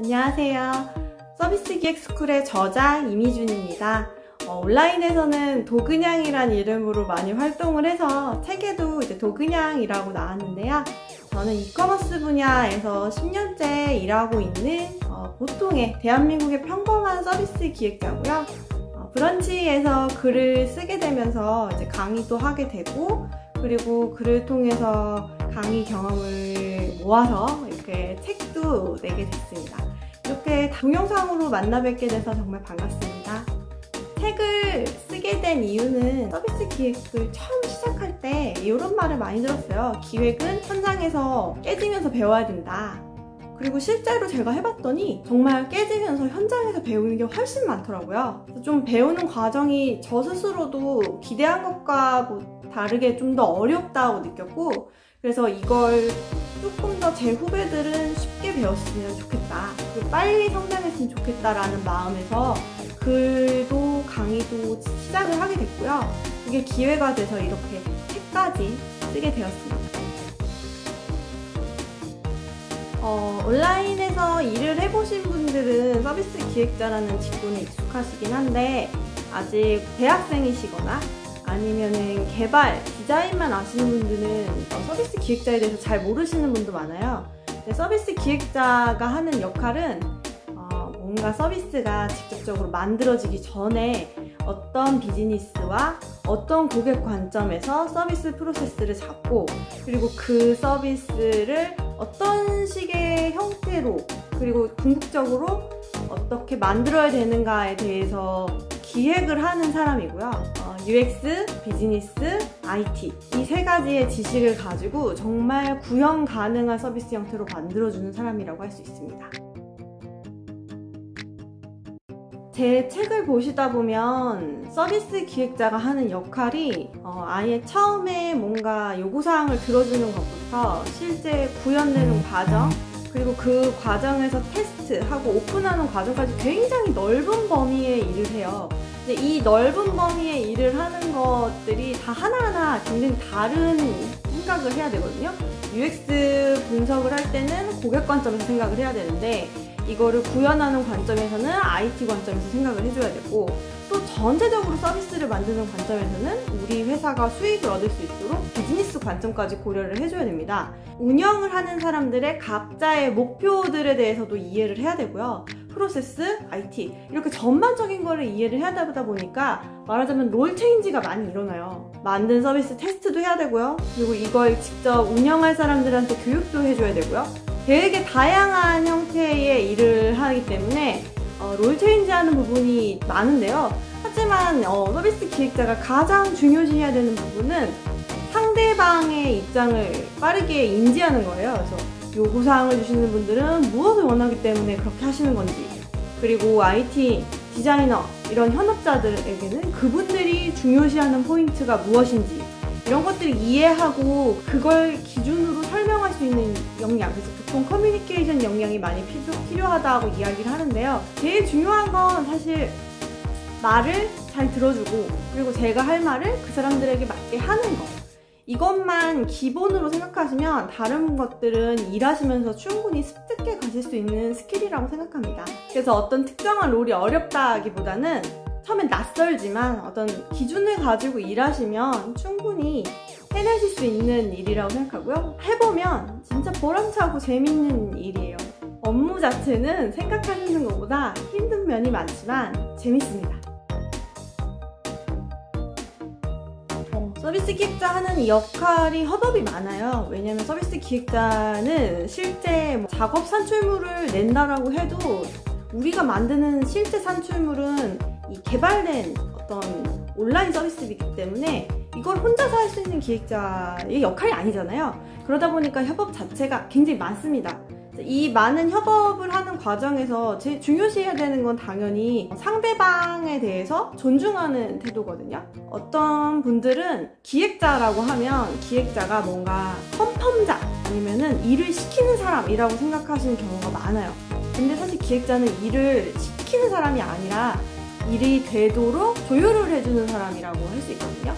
안녕하세요. 서비스 기획 스쿨의 저자 이미준입니다. 온라인에서는 도그냥이란 이름으로 많이 활동을 해서 책에도 이제 도그냥이라고 나왔는데요. 저는 이커머스 분야에서 10년째 일하고 있는 보통의 대한민국의 평범한 서비스 기획자고요. 브런치에서 글을 쓰게 되면서 이제 강의도 하게 되고, 그리고 글을 통해서 강의 경험을 모아서 이렇게 책도 내게 됐습니다. 이렇게 동영상으로 만나 뵙게 돼서 정말 반갑습니다. 책을 쓰게 된 이유는 서비스 기획을 처음 시작할 때 이런 말을 많이 들었어요. 기획은 현장에서 깨지면서 배워야 된다. 그리고 실제로 제가 해봤더니 정말 깨지면서 현장에서 배우는 게 훨씬 많더라고요. 좀 배우는 과정이 저 스스로도 기대한 것과 다르게 좀 더 어렵다고 느꼈고, 그래서 이걸 조금 더 제 후배들은 쉽게 배웠으면 좋겠다, 그리고 빨리 성장했으면 좋겠다라는 마음에서 글도 강의도 시작을 하게 됐고요. 이게 기회가 돼서 이렇게 책까지 쓰게 되었습니다. 온라인에서 일을 해보신 분들은 서비스 기획자라는 직군에 익숙하시긴 한데, 아직 대학생이시거나 아니면은 개발, 디자인만 아시는 분들은 서비스 기획자에 대해서 잘 모르시는 분도 많아요. 근데 서비스 기획자가 하는 역할은 뭔가 서비스가 직접적으로 만들어지기 전에 어떤 비즈니스와 어떤 고객 관점에서 서비스 프로세스를 잡고, 그리고 그 서비스를 어떤 식의 형태로, 그리고 궁극적으로 어떻게 만들어야 되는가에 대해서 기획을 하는 사람이고요. UX, 비즈니스, IT 이 세 가지의 지식을 가지고 정말 구현 가능한 서비스 형태로 만들어주는 사람이라고 할 수 있습니다. 제 책을 보시다 보면 서비스 기획자가 하는 역할이 아예 처음에 뭔가 요구사항을 들어주는 것부터 실제 구현되는 과정, 그리고 그 과정에서 테스트하고 오픈하는 과정까지 굉장히 넓은 범위의 일을 해요. 근데 이 넓은 범위의 일을 하는 것들이 다 하나하나 굉장히 다른 생각을 해야 되거든요. UX 분석을 할 때는 고객 관점에서 생각을 해야 되는데, 이거를 구현하는 관점에서는 IT 관점에서 생각을 해줘야 되고, 또 전체적으로 서비스를 만드는 관점에서는 우리 회사가 수익을 얻을 수 있도록 비즈니스 관점까지 고려를 해줘야 됩니다. 운영을 하는 사람들의 각자의 목표들에 대해서도 이해를 해야 되고요. 프로세스, IT 이렇게 전반적인 거를 이해를 해야 되다 보니까 말하자면 롤 체인지가 많이 일어나요. 만든 서비스 테스트도 해야 되고요. 그리고 이걸 직접 운영할 사람들한테 교육도 해줘야 되고요. 되게 다양한 형태의 일을 하기 때문에 롤 체인지 하는 부분이 많은데요. 하지만 서비스 기획자가 가장 중요시해야 되는 부분은 상대방의 입장을 빠르게 인지하는 거예요. 그래서 요구사항을 주시는 분들은 무엇을 원하기 때문에 그렇게 하시는 건지, 그리고 IT, 디자이너 이런 현업자들에게는 그분들이 중요시하는 포인트가 무엇인지, 이런 것들을 이해하고 그걸 기준으로 설명할 수 있는 역량, 그래서 보통 커뮤니케이션 역량이 많이 필요하다고 이야기를 하는데요. 제일 중요한 건 사실 말을 잘 들어주고, 그리고 제가 할 말을 그 사람들에게 맞게 하는 거, 이것만 기본으로 생각하시면 다른 것들은 일하시면서 충분히 습득해 가실 수 있는 스킬이라고 생각합니다. 그래서 어떤 특정한 롤이 어렵다기보다는 처음엔 낯설지만 어떤 기준을 가지고 일하시면 충분히 해내실 수 있는 일이라고 생각하고요. 해보면 진짜 보람차고 재밌는 일이에요. 업무 자체는 생각하시는 것보다 힘든 면이 많지만 재밌습니다. 서비스 기획자 하는 이 역할이 허접이 많아요. 왜냐면 서비스 기획자는 실제 작업 산출물을 낸다라고 해도 우리가 만드는 실제 산출물은 이 개발된 어떤 온라인 서비스이기 때문에 이걸 혼자서 할 수 있는 기획자의 역할이 아니잖아요. 그러다 보니까 협업 자체가 굉장히 많습니다. 이 많은 협업을 하는 과정에서 제일 중요시해야 되는 건 당연히 상대방에 대해서 존중하는 태도거든요. 어떤 분들은 기획자라고 하면 기획자가 뭔가 컨펌자 아니면은 일을 시키는 사람이라고 생각하시는 경우가 많아요. 근데 사실 기획자는 일을 시키는 사람이 아니라 일이 되도록 조율을 해주는 사람이라고 할 수 있거든요.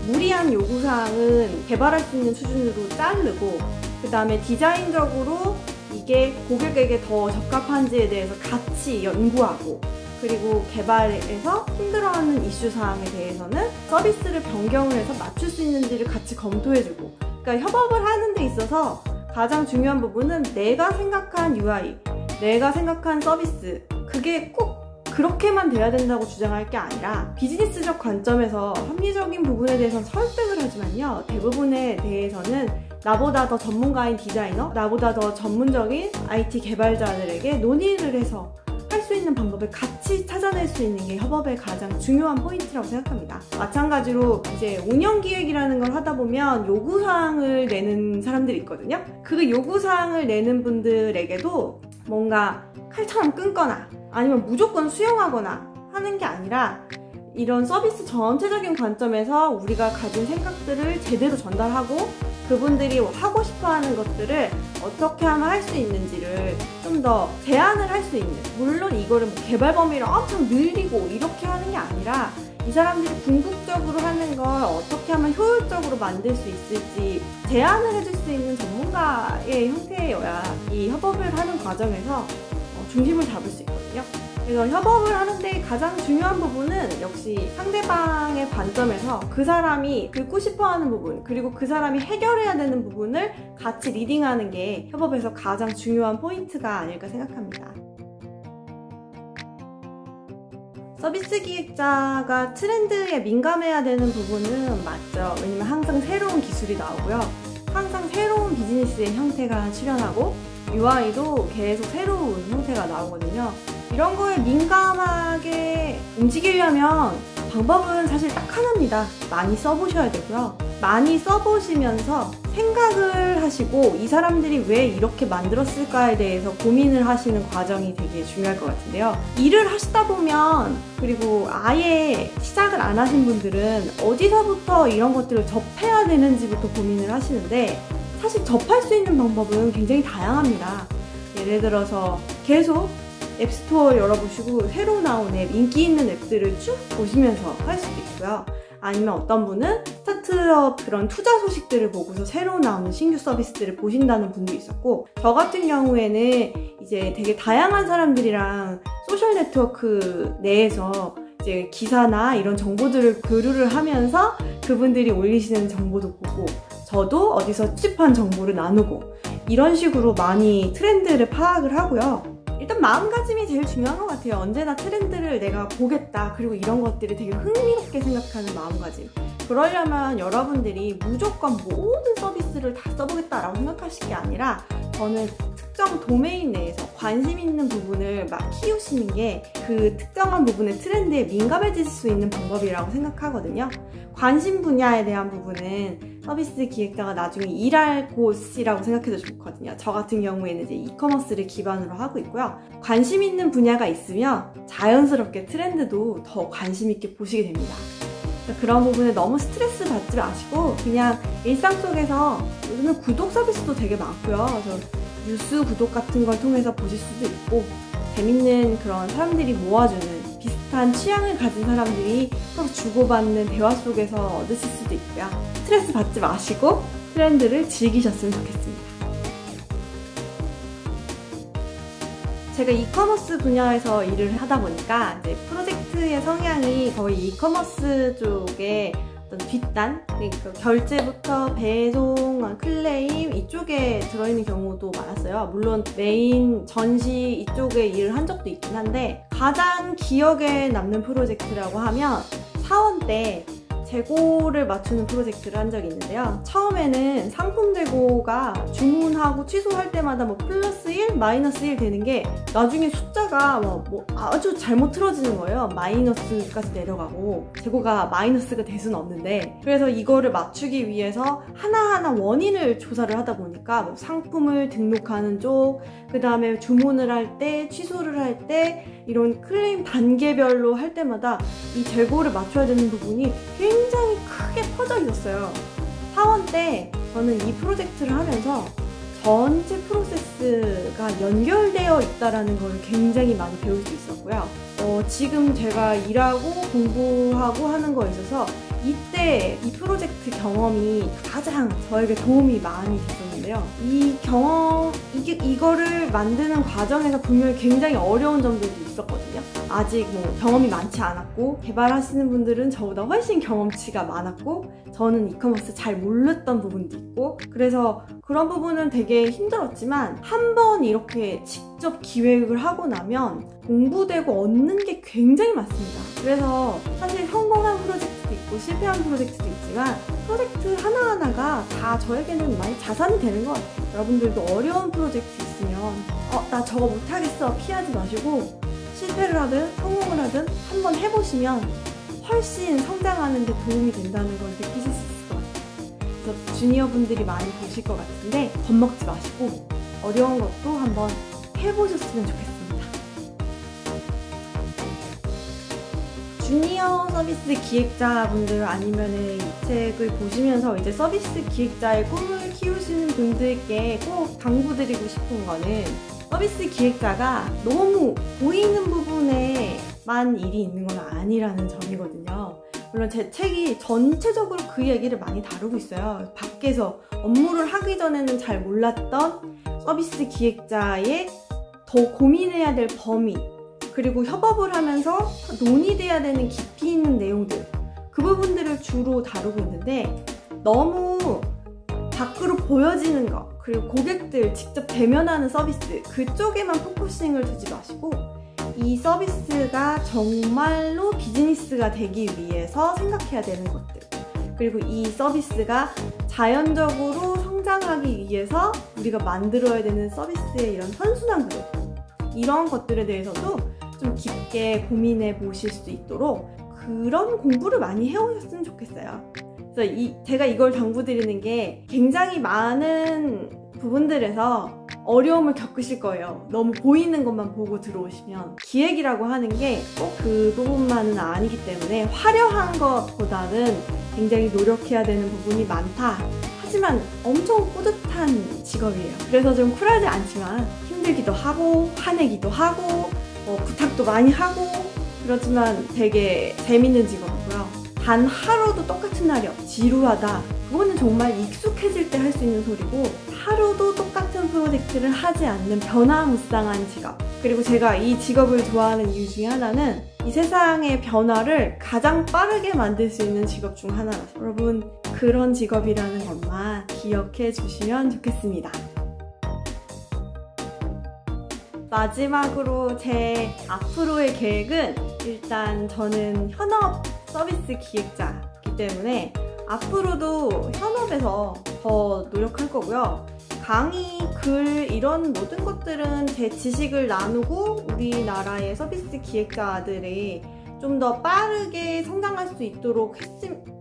무리한 요구사항은 개발할 수 있는 수준으로 자르고, 그 다음에 디자인적으로 이게 고객에게 더 적합한지에 대해서 같이 연구하고, 그리고 개발에서 힘들어하는 이슈 사항에 대해서는 서비스를 변경을 해서 맞출 수 있는지를 같이 검토해주고, 그러니까 협업을 하는 데 있어서 가장 중요한 부분은 내가 생각한 UI, 내가 생각한 서비스, 그게 꼭 그렇게만 돼야 된다고 주장할 게 아니라 비즈니스적 관점에서 합리적인 부분에 대해서는 설득을 하지만요, 대부분에 대해서는 나보다 더 전문가인 디자이너, 나보다 더 전문적인 IT 개발자들에게 논의를 해서 할 수 있는 방법을 같이 찾아낼 수 있는 게 협업의 가장 중요한 포인트라고 생각합니다. 마찬가지로 이제 운영기획이라는 걸 하다 보면 요구사항을 내는 사람들이 있거든요. 그 요구사항을 내는 분들에게도 뭔가 칼처럼 끊거나 아니면 무조건 수용하거나 하는 게 아니라, 이런 서비스 전체적인 관점에서 우리가 가진 생각들을 제대로 전달하고 그분들이 하고 싶어하는 것들을 어떻게 하면 할 수 있는지를 좀 더 제안을 할 수 있는, 물론 이거를 뭐 개발 범위를 엄청 늘리고 이렇게 하는 게 아니라 이 사람들이 궁극적으로 하는 걸 어떻게 하면 효율적으로 만들 수 있을지 제안을 해줄 수 있는 전문가의 형태여야 이 협업을 하는 과정에서 중심을 잡을 수 있거든요. 그래서 협업을 하는데 가장 중요한 부분은 역시 상대방의 관점에서 그 사람이 듣고 싶어하는 부분, 그리고 그 사람이 해결해야 되는 부분을 같이 리딩하는 게 협업에서 가장 중요한 포인트가 아닐까 생각합니다. 서비스 기획자가 트렌드에 민감해야 되는 부분은 맞죠. 왜냐면 항상 새로운 기술이 나오고요, 항상 새로운 비즈니스의 형태가 출현하고 UI도 계속 새로운 형태가 나오거든요. 이런 거에 민감하게 움직이려면 방법은 사실 딱 하나입니다. 많이 써보셔야 되고요. 많이 써보시면서 생각을 하시고 이 사람들이 왜 이렇게 만들었을까에 대해서 고민을 하시는 과정이 되게 중요할 것 같은데요. 일을 하시다 보면, 그리고 아예 시작을 안 하신 분들은 어디서부터 이런 것들을 접해야 되는지부터 고민을 하시는데, 사실 접할 수 있는 방법은 굉장히 다양합니다. 예를 들어서 계속 앱스토어 열어보시고 새로 나온 앱, 인기 있는 앱들을 쭉 보시면서 할 수도 있고요. 아니면 어떤 분은 스타트업 그런 투자 소식들을 보고서 새로 나오는 신규 서비스들을 보신다는 분도 있었고, 저 같은 경우에는 이제 되게 다양한 사람들이랑 소셜 네트워크 내에서 이제 기사나 이런 정보들을 교류를 하면서 그분들이 올리시는 정보도 보고, 저도 어디서 취집한 정보를 나누고, 이런 식으로 많이 트렌드를 파악을 하고요. 일단 마음가짐이 제일 중요한 것 같아요. 언제나 트렌드를 내가 보겠다, 그리고 이런 것들이 되게 흥미롭게 생각하는 마음가짐. 그러려면 여러분들이 무조건 모든 서비스를 다 써보겠다라고 생각하실 게 아니라, 저는 특정 도메인 내에서 관심 있는 부분을 막 키우시는 게 그 특정한 부분의 트렌드에 민감해질 수 있는 방법이라고 생각하거든요. 관심 분야에 대한 부분은 서비스 기획자가 나중에 일할 곳이라고 생각해도 좋거든요. 저 같은 경우에는 이제 이커머스를 기반으로 하고 있고요. 관심 있는 분야가 있으면 자연스럽게 트렌드도 더 관심 있게 보시게 됩니다. 그런 부분에 너무 스트레스 받지 마시고 그냥 일상 속에서, 요즘은 구독 서비스도 되게 많고요. 그래서 뉴스 구독 같은 걸 통해서 보실 수도 있고, 재밌는 그런 사람들이 모아주는 비슷한 취향을 가진 사람들이 서로 주고받는 대화 속에서 얻으실 수도 있고요. 스트레스 받지 마시고 트렌드를 즐기셨으면 좋겠습니다. 제가 이커머스 분야에서 일을 하다 보니까 이제 프로젝트의 성향이 거의 이커머스 쪽에 어떤 뒷단, 그러니까 결제부터 배송, 클레임 이쪽에 들어있는 경우도 많았어요. 물론 메인 전시 이쪽에 일을 한 적도 있긴 한데, 가장 기억에 남는 프로젝트라고 하면 사원 때 재고를 맞추는 프로젝트를 한 적이 있는데요. 처음에는 상품 재고가 주문하고 취소할 때마다 뭐 플러스 1, 마이너스 1 되는 게 나중에 숫자가 뭐 아주 잘못 틀어지는 거예요. 마이너스까지 내려가고 재고가 마이너스가 될 수는 없는데, 그래서 이거를 맞추기 위해서 하나하나 원인을 조사를 하다 보니까 뭐 상품을 등록하는 쪽, 그 다음에 주문을 할 때, 취소를 할 때, 이런 클레임 단계별로 할 때마다 이 재고를 맞춰야 되는 부분이 굉장히 크게 퍼져 있었어요. 사원 때 저는 이 프로젝트를 하면서 전체 프로세스가 연결되어 있다는 걸 굉장히 많이 배울 수 있었고요. 지금 제가 일하고 공부하고 하는 거에 있어서 이때 이 프로젝트 경험이 가장 저에게 도움이 많이 됐었는데요. 이 이거를 만드는 과정에서 분명히 굉장히 어려운 점들도 있었거든요. 아직 경험이 많지 않았고, 개발하시는 분들은 저보다 훨씬 경험치가 많았고, 저는 이커머스 잘 몰랐던 부분도 있고, 그래서 그런 부분은 되게 힘들었지만 한 번 이렇게 직접 기획을 하고 나면 공부되고 얻는 게 굉장히 많습니다. 그래서 사실 성공한 프로젝트도 있고 실패한 프로젝트도 있지만 프로젝트 하나하나가 다 저에게는 많이 자산이 되는 것 같아요. 여러분들도 어려운 프로젝트 있으면 나 저거 못하겠어 피하지 마시고, 실패를 하든 성공을 하든 한번 해보시면 훨씬 성장하는 데 도움이 된다는 걸 느끼실 수 있을 것 같아요. 그래서 주니어 분들이 많이 보실 것 같은데 겁먹지 마시고 어려운 것도 한번 해보셨으면 좋겠습니다. 주니어 서비스 기획자분들 아니면은 이 책을 보시면서 이제 서비스 기획자의 꿈을 키우시는 분들께 꼭 당부드리고 싶은 거는, 서비스 기획자가 너무 보이는 부분에만 일이 있는 건 아니라는 점이거든요. 물론 제 책이 전체적으로 그 얘기를 많이 다루고 있어요. 밖에서 업무를 하기 전에는 잘 몰랐던 서비스 기획자의 더 고민해야 될 범위, 그리고 협업을 하면서 논의돼야 되는 깊이 있는 내용들, 그 부분들을 주로 다루고 있는데, 너무 밖으로 보여지는 거, 그리고 고객들 직접 대면하는 서비스, 그쪽에만 포커싱을 두지 마시고 이 서비스가 정말로 비즈니스가 되기 위해서 생각해야 되는 것들, 그리고 이 서비스가 자연적으로 성장하기 위해서 우리가 만들어야 되는 서비스의 이런 선순환 구조, 이런 것들에 대해서도 좀 깊게 고민해 보실 수 있도록 그런 공부를 많이 해오셨으면 좋겠어요. 그래서 제가 이걸 당부드리는 게, 굉장히 많은 부분들에서 어려움을 겪으실 거예요. 너무 보이는 것만 보고 들어오시면. 기획이라고 하는 게 꼭 그 부분만은 아니기 때문에 화려한 것보다는 굉장히 노력해야 되는 부분이 많다. 하지만 엄청 뿌듯한 직업이에요. 그래서 좀 쿨하지 않지만 힘들기도 하고 화내기도 하고 부탁도 많이 하고, 그렇지만 되게 재밌는 직업이고요. 단 하루도 똑같은 날이 지루하다, 그거는 정말 익숙해질 때 할 수 있는 소리고, 하루도 똑같은 프로젝트를 하지 않는 변화무쌍한 직업. 그리고 제가 이 직업을 좋아하는 이유 중에 하나는 이 세상의 변화를 가장 빠르게 만들 수 있는 직업 중 하나라서, 여러분 그런 직업이라는 것만 기억해 주시면 좋겠습니다. 마지막으로 제 앞으로의 계획은, 일단 저는 현업 서비스 기획자이기 때문에 앞으로도 현업에서 더 노력할 거고요. 강의, 글 이런 모든 것들은 제 지식을 나누고 우리나라의 서비스 기획자들이 좀 더 빠르게 성장할 수 있도록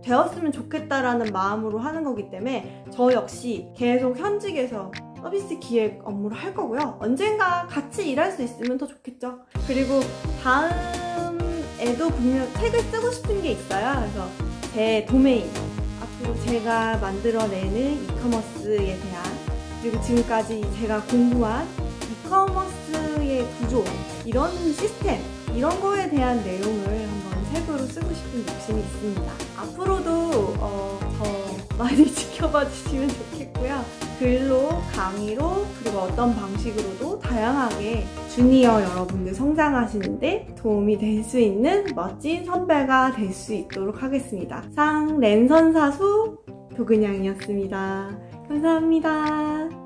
되었으면 좋겠다라는 마음으로 하는 거기 때문에 저 역시 계속 현직에서 서비스 기획 업무를 할 거고요. 언젠가 같이 일할 수 있으면 더 좋겠죠. 그리고 다음에도 분명 책을 쓰고 싶은 게 있어요. 그래서 제 도메인, 앞으로 제가 만들어내는 이커머스에 대한, 그리고 지금까지 제가 공부한 이커머스의 구조, 이런 시스템, 이런 거에 대한 내용을 한번 책으로 쓰고 싶은 욕심이 있습니다. 앞으로도 더 많이 지켜봐 주시면 좋겠고요. 글로, 강의로, 그리고 어떤 방식으로도 다양하게 주니어 여러분들 성장하시는데 도움이 될 수 있는 멋진 선배가 될 수 있도록 하겠습니다. 상 랜선사수 도그냥이었습니다. 감사합니다.